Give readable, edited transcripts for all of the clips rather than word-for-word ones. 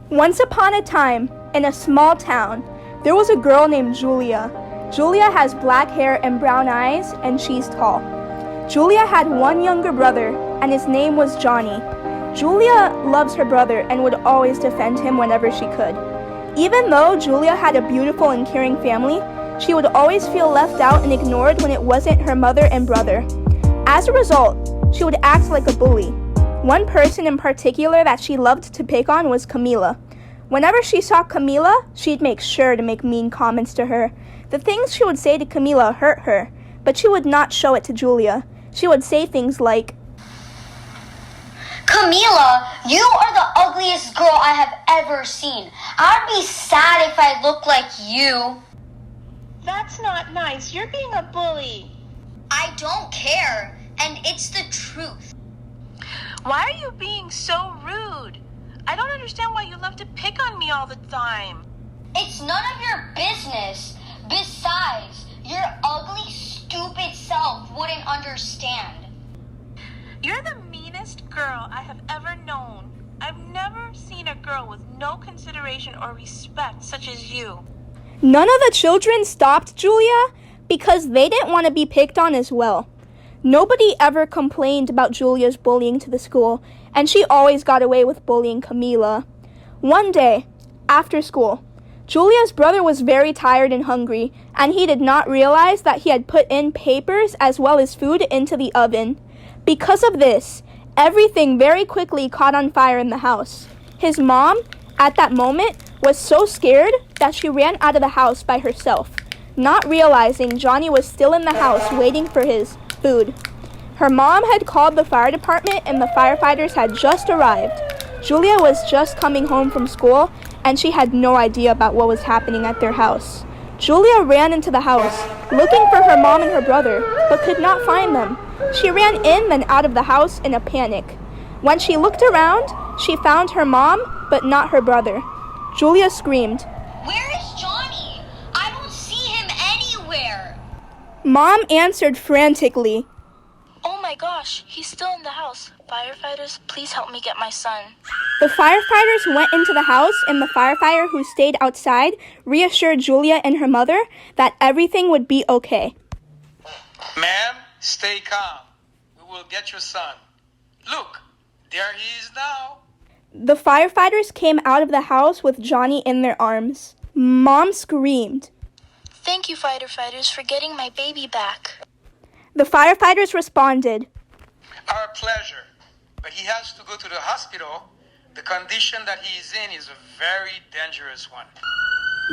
Once upon a time, in a small town, there was a girl named Julia. Julia has black hair and brown eyes, and she's tall. Julia had one younger brother, and his name was Johnny. Julia loves her brother and would always defend him whenever she could. Even though Julia had a beautiful and caring family, she would always feel left out and ignored when it wasn't her mother and brother. As a result, she would act like a bully. One person in particular that she loved to pick on was Camila. Whenever she saw Camila, she'd make sure to make mean comments to her. The things she would say to Camila hurt her, but she would not show it to Julia. She would say things like, "Camila, you are the ugliest girl I have ever seen. I'd be sad if I looked like you." That's not nice. You're being a bully. I don't care, and it's the truth. Why are you being so rude? I don't understand why you love to pick on me all the time. It's none of your business. Besides, your ugly, stupid self wouldn't understand. You're the meanest girl I have ever known. I've never seen a girl with no consideration or respect such as you. None of the children stopped Julia because they didn't want to be picked on as well. Nobody ever complained about Julia's bullying to the school, and she always got away with bullying Camila. One day, after school, Julia's brother was very tired and hungry, and he did not realize that he had put in papers as well as food into the oven. Because of this, everything very quickly caught on fire in the house. His mom, at that moment, was so scared that she ran out of the house by herself, not realizing Johnny was still in the house waiting for his food. Her mom had called the fire department and the firefighters had just arrived. Julia was just coming home from school and she had no idea about what was happening at their house. Julia ran into the house, looking for her mom and her brother, but could not find them. She ran in and out of the house in a panic. When she looked around, she found her mom, but not her brother. Julia screamed, "Where is Johnny? I don't see him anywhere." Mom answered frantically, Oh my gosh, he's still in the house. Firefighters, please help me get my son. The firefighters went into the house, and the firefighter who stayed outside reassured Julia and her mother that everything would be okay. "Ma'am, stay calm. We will get your son. Look, there he is now." The firefighters came out of the house with Johnny in their arms. Mom screamed. Thank you, firefighters, for getting my baby back. The firefighters responded, "Our pleasure. But he has to go to the hospital. The condition that he is in is a very dangerous one."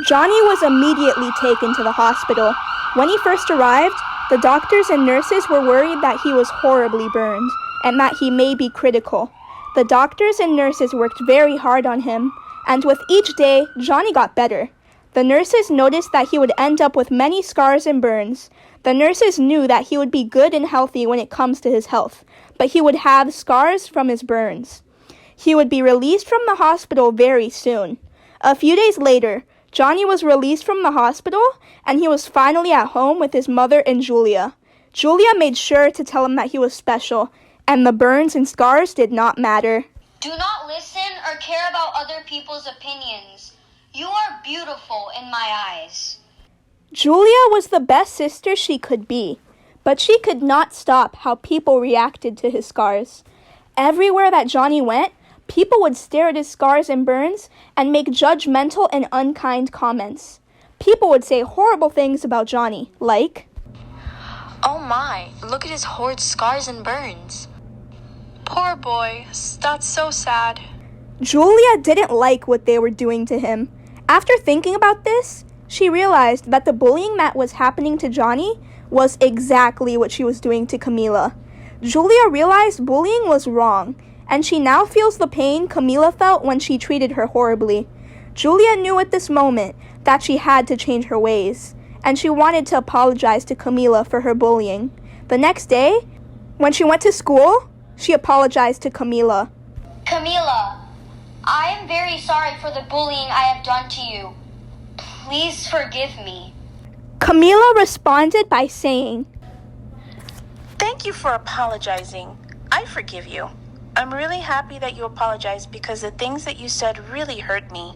Johnny was immediately taken to the hospital. When he first arrived, the doctors and nurses were worried that he was horribly burned and that he may be critical. The doctors and nurses worked very hard on him, and with each day, Johnny got better. The nurses noticed that he would end up with many scars and burns. The nurses knew that he would be good and healthy when it comes to his health, but he would have scars from his burns. He would be released from the hospital very soon. A few days later, Johnny was released from the hospital, and he was finally at home with his mother and Julia. Julia made sure to tell him that he was special, and the burns and scars did not matter. Do not listen or care about other people's opinions. You are beautiful in my eyes. Julia was the best sister she could be, but she could not stop how people reacted to his scars. Everywhere that Johnny went, people would stare at his scars and burns and make judgmental and unkind comments. People would say horrible things about Johnny, like, Oh my, look at his horrid scars and burns. Poor boy, that's so sad. Julia didn't like what they were doing to him. After thinking about this, she realized that the bullying that was happening to Johnny was exactly what she was doing to Camila. Julia realized bullying was wrong, and she now feels the pain Camila felt when she treated her horribly. Julia knew at this moment that she had to change her ways, and she wanted to apologize to Camila for her bullying. The next day, when she went to school, she apologized to Camila. Camila, I am very sorry for the bullying I have done to you. Please forgive me. Camila responded by saying, Thank you for apologizing. I forgive you. I'm really happy that you apologized because the things that you said really hurt me.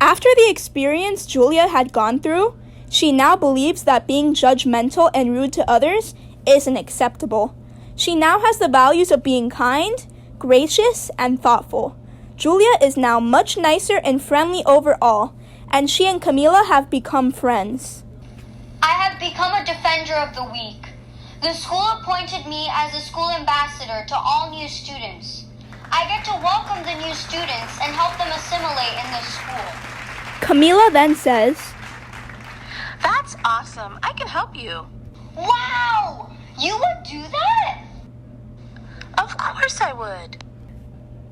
After the experience Julia had gone through, she now believes that being judgmental and rude to others isn't acceptable. She now has the values of being kind, gracious, and thoughtful. Julia is now much nicer and friendly overall, and she and Camila have become friends. I have become a defender of the weak. The school appointed me as a school ambassador to all new students. I get to welcome the new students and help them assimilate in the school. Camila then says, That's awesome. I can help you. Wow! You would do that? Of course I would.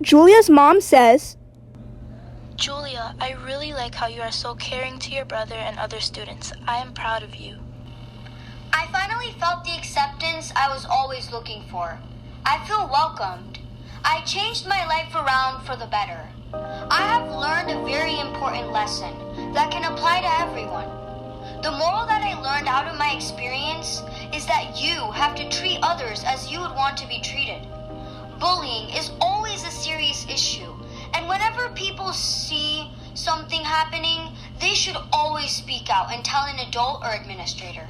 Julia's mom says, Julia, I really like how you are so caring to your brother and other students. I am proud of you. I finally felt the acceptance I was always looking for. I feel welcomed. I changed my life around for the better. I have learned a very important lesson that can apply to everyone. The moral that I learned out of my experience is that you have to treat others as you would want to be treated. Bullying is always a serious issue, and whenever people see something happening, they should always speak out and tell an adult or administrator.